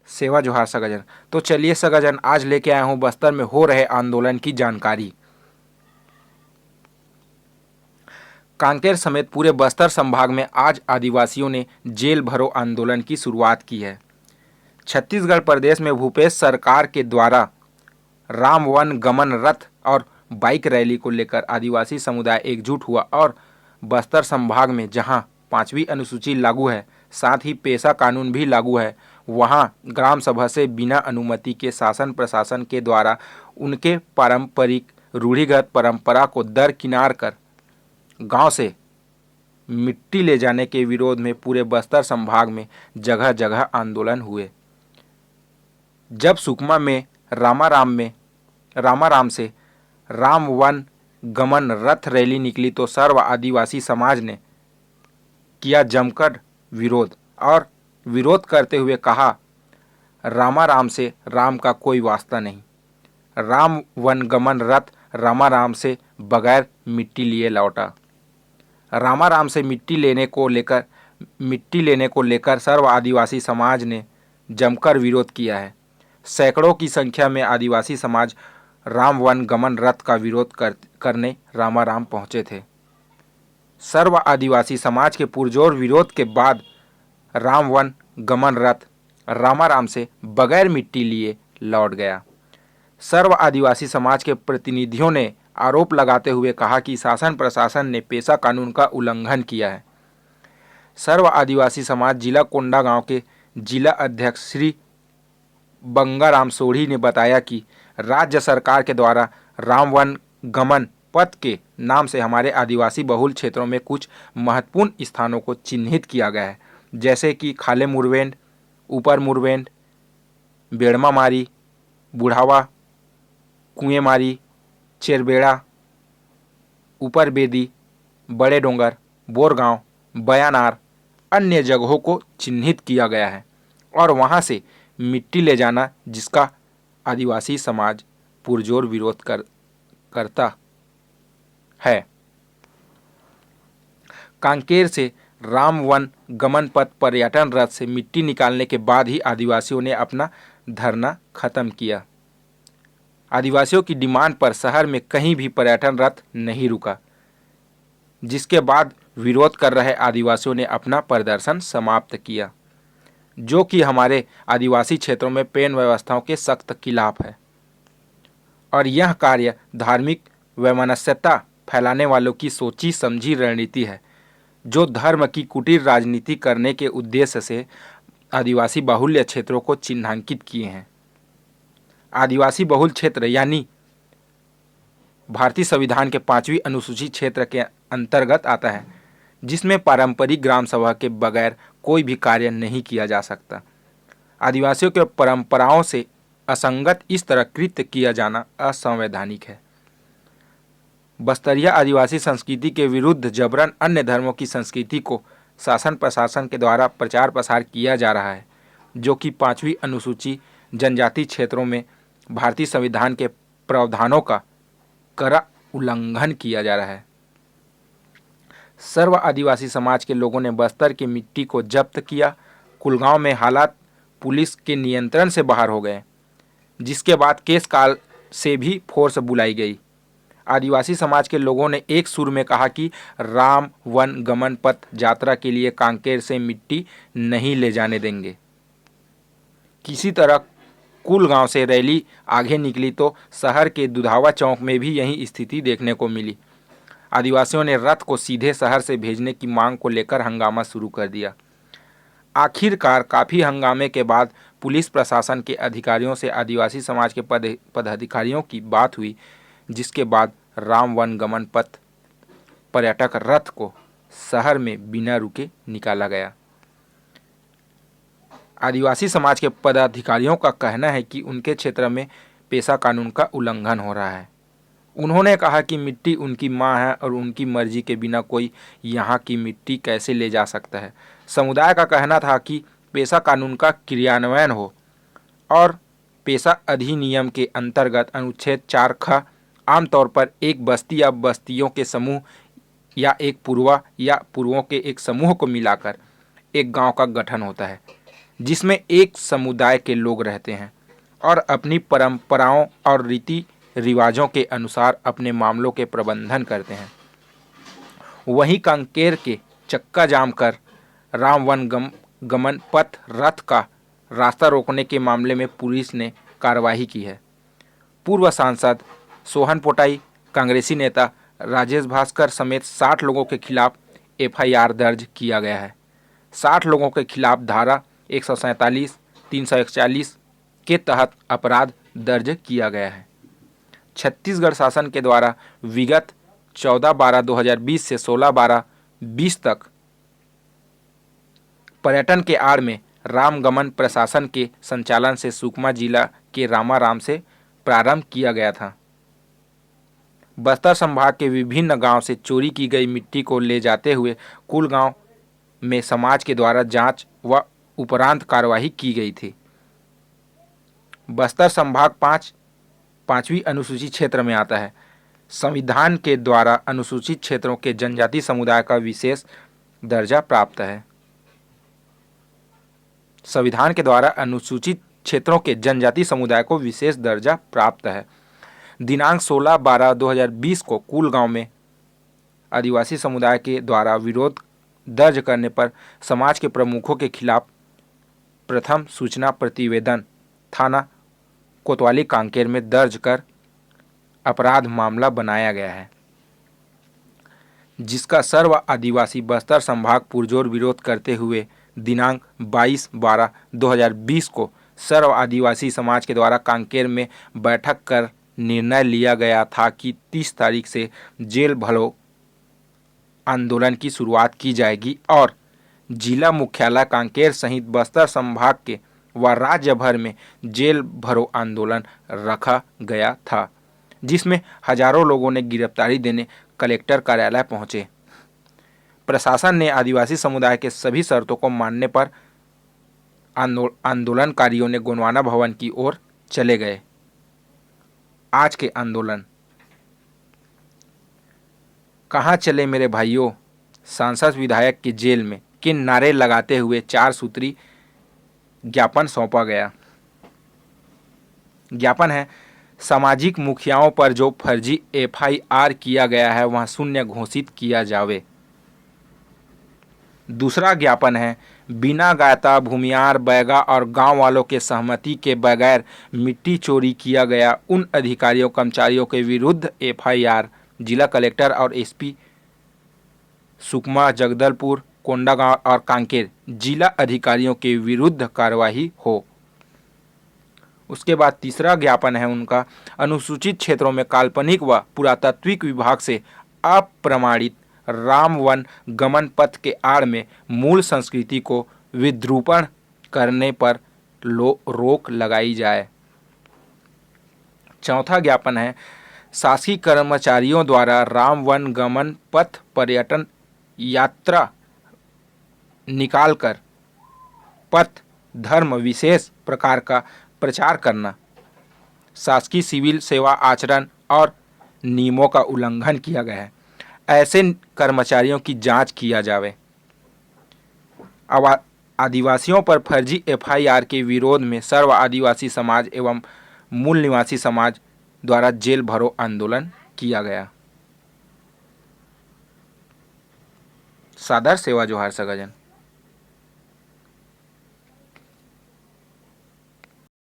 सेवा जोहार सगाजन। तो चलिए सगाजन, आज लेके आया हूं बस्तर में हो रहे आंदोलन की जानकारी। कांकेर समेत पूरे बस्तर संभाग में आज आदिवासियों ने जेल भरो आंदोलन की शुरुआत की है। छत्तीसगढ़ प्रदेश में भूपेश सरकार के द्वारा राम वन गमन रथ और बाइक रैली को लेकर आदिवासी समुदाय एकजुट हुआ और बस्तर संभाग में जहां 5वीं अनुसूची लागू है, साथ ही पेशा कानून भी लागू है, वहां ग्राम सभा से बिना अनुमति के शासन प्रशासन के द्वारा उनके पारंपरिक रूढ़िगत परंपरा को दरकिनार कर गांव से मिट्टी ले जाने के विरोध में पूरे बस्तर संभाग में जगह जगह आंदोलन हुए। जब सुकमा में रामाराम से राम वन गमन रथ रैली निकली तो सर्व आदिवासी समाज ने किया जमकर विरोध और विरोध करते हुए कहा, रामाराम से राम का कोई वास्ता नहीं। राम वन गमन रथ रामाराम से बगैर मिट्टी लिए लौटा। रामाराम से मिट्टी लेने को लेकर सर्व आदिवासी समाज ने जमकर विरोध किया है। सैकड़ों की संख्या में आदिवासी समाज राम वन गमन रथ का विरोध करने रामाराम पहुंचे थे। सर्व आदिवासी समाज के पुरजोर विरोध के बाद राम वन गमन रथ रामाराम से बगैर मिट्टी लिए लौट गया। सर्व आदिवासी समाज के प्रतिनिधियों ने आरोप लगाते हुए कहा कि शासन प्रशासन ने पेशा कानून का उल्लंघन किया है। सर्व आदिवासी समाज जिला कोंडागांव के जिला अध्यक्ष श्री बंगाराम सोढ़ी ने बताया कि राज्य सरकार के द्वारा राम वन गमन पथ के नाम से हमारे आदिवासी बहुल क्षेत्रों में कुछ महत्वपूर्ण स्थानों को चिन्हित किया गया है, जैसे कि खाले मुरवेंड, ऊपर मुरवेंड, बेड़मा मारी, बुढ़ावा, कुएं मारी, चेरबेड़ा, ऊपर बेदी, बड़े डोंगर, बोरगांव, बयानार अन्य जगहों को चिन्हित किया गया है और वहां से मिट्टी ले जाना जिसका आदिवासी समाज पुरजोर विरोध करता है। कांकेर से राम वन गमन पथ पर्यटन रथ से मिट्टी निकालने के बाद ही आदिवासियों ने अपना धरना खत्म किया। आदिवासियों की डिमांड पर शहर में कहीं भी पर्यटन रथ नहीं रुका, जिसके बाद विरोध कर रहे आदिवासियों ने अपना प्रदर्शन समाप्त किया, जो कि हमारे आदिवासी क्षेत्रों में पेन व्यवस्थाओं के सख्त खिलाफ है और यह कार्य धार्मिक वैमनस्यता फैलाने वालों की सोची समझी रणनीति है, जो धर्म की कुटीर राजनीति करने के उद्देश्य से आदिवासी बाहुल्य क्षेत्रों को चिन्हांकित किए हैं। आदिवासी बहुल क्षेत्र यानी भारतीय संविधान के 5वीं अनुसूची क्षेत्र के अंतर्गत आता है, जिसमें पारंपरिक ग्राम सभा के बगैर कोई भी कार्य नहीं किया जा सकता। आदिवासियों के परंपराओं से असंगत इस तरह कृत्य किया जाना असंवैधानिक है। बस्तरिया आदिवासी संस्कृति के विरुद्ध जबरन अन्य धर्मों की संस्कृति को शासन प्रशासन के द्वारा प्रचार प्रसार किया जा रहा है, जो कि 5वीं अनुसूची जनजाति क्षेत्रों में भारतीय संविधान के प्रावधानों का कड़ा उल्लंघन किया जा रहा है। सर्व आदिवासी समाज के लोगों ने बस्तर की मिट्टी को जब्त किया। कुलगांव में हालात पुलिस के नियंत्रण से बाहर हो गए, जिसके बाद केस काल से भी फोर्स बुलाई गई। आदिवासी समाज के लोगों ने एक सुर में कहा कि राम वन गमन पथ यात्रा के लिए कांकेर से मिट्टी नहीं ले जाने देंगे। किसी तरह कुलगांव से रैली आगे निकली तो शहर के दुधावा चौक में भी यही स्थिति देखने को मिली। आदिवासियों ने रथ को सीधे शहर से भेजने की मांग को लेकर हंगामा शुरू कर दिया। आखिरकार काफ़ी हंगामे के बाद पुलिस प्रशासन के अधिकारियों से आदिवासी समाज के पदाधिकारियों की बात हुई, जिसके बाद राम वन गमन पथ पर्यटक रथ को शहर में बिना रुके निकाला गया। आदिवासी समाज के पदाधिकारियों का कहना है कि उनके क्षेत्र में पेशा कानून का उल्लंघन हो रहा है। उन्होंने कहा कि मिट्टी उनकी मां है और उनकी मर्जी के बिना कोई यहाँ की मिट्टी कैसे ले जा सकता है। समुदाय का कहना था कि पेशा कानून का क्रियान्वयन हो और पेशा अधिनियम के अंतर्गत अनुच्छेद 4 आमतौर पर एक बस्ती या बस्तियों के समूह या एक पूर्वा या पूर्वों के एक समूह को मिलाकर एक गांव का गठन होता है, जिसमें एक समुदाय के लोग रहते हैं और अपनी परंपराओं और रीति रिवाजों के अनुसार अपने मामलों के प्रबंधन करते हैं। वहीं कांकेर के चक्का जाम कर राम वन गमन पथ रथ का रास्ता रोकने के मामले में पुलिस ने कार्रवाई की है। पूर्व सांसद सोहन पोटाई, कांग्रेसी नेता राजेश भास्कर समेत 60 लोगों के खिलाफ एफआईआर दर्ज किया गया है। 60 लोगों के खिलाफ धारा 147, 341 के तहत अपराध दर्ज किया गया है। छत्तीसगढ़ शासन के द्वारा विगत 14/12/2020 से 16/12/20 तक पर्यटन के आड़ में रामगमन प्रशासन के संचालन से सुकमा जिला के रामाराम से प्रारंभ किया गया था। बस्तर संभाग के विभिन्न गांव से चोरी की गई मिट्टी को ले जाते हुए कुल गांव में समाज के द्वारा जांच व उपरांत कार्रवाई की गई थी। बस्तर संभाग पांचवी अनुसूचित क्षेत्र में आता है। संविधान के द्वारा अनुसूचित क्षेत्रों के जनजाति समुदाय का विशेष दर्जा प्राप्त है। संविधान के द्वारा अनुसूचित क्षेत्रों के जनजाति समुदाय को विशेष दर्जा प्राप्त है। दिनांक 16/12/2020 को कुल गांव में आदिवासी समुदाय के द्वारा विरोध दर्ज करने पर समाज के प्रमुखों के खिलाफ प्रथम सूचना प्रतिवेदन थाना कोतवाली कांकेर में दर्ज कर अपराध मामला बनाया गया है, जिसका सर्व आदिवासी बस्तर संभाग पुरजोर विरोध करते हुए दिनांक 22/12/2020 को सर्व आदिवासी समाज के द्वारा कांकेर में बैठक कर निर्णय लिया गया था कि 30 तारीख से जेल भरो आंदोलन की शुरुआत की जाएगी और जिला मुख्यालय कांकेर सहित बस्तर संभाग के व राज्य भर में जेल भरो आंदोलन रखा गया था, जिसमें हजारों लोगों ने गिरफ्तारी देने कलेक्टर कार्यालय पहुंचे। प्रशासन ने आदिवासी समुदाय के सभी शर्तों को मानने पर आंदोलनकारियों ने गोंडवाना भवन की ओर चले गए। आज के आंदोलन कहाँ चले मेरे भाइयों, सांसद विधायक की जेल में के नारे लगाते हुए 4 सूत्री ज्ञापन सौंपा गया। ज्ञापन है, सामाजिक मुखियाओं पर जो फर्जी एफआईआर किया गया है वह शून्य घोषित किया जावे। दूसरा ज्ञापन है, बिना गायता भूमियार बैगा और गांव वालों के सहमति के बगैर मिट्टी चोरी किया गया उन अधिकारियों कर्मचारियों के विरुद्ध एफआईआर जिला कलेक्टर और एसपी सुकमा, जगदलपुर, कोंडागांव और कांकेर जिला अधिकारियों के विरुद्ध कार्रवाई हो। उसके बाद तीसरा ज्ञापन है उनका, अनुसूचित क्षेत्रों में काल्पनिक व पुरातात्विक विभाग से अप्रमाणित राम वन गमन पथ के आड़ में मूल संस्कृति को विद्रूपण करने पर रोक लगाई जाए। चौथा ज्ञापन है, शासकीय कर्मचारियों द्वारा राम वन गमन पथ पर्यटन यात्रा निकालकर पथ धर्म विशेष प्रकार का प्रचार करना, शासकीय सिविल सेवा आचरण और नियमों का उल्लंघन किया गया है, ऐसे कर्मचारियों की जांच किया जावे। आदिवासियों पर फर्जी एफआईआर के विरोध में सर्व आदिवासी समाज एवं मूल निवासी समाज द्वारा जेल भरो आंदोलन किया गया। सादर सेवा जोहार सगाजन।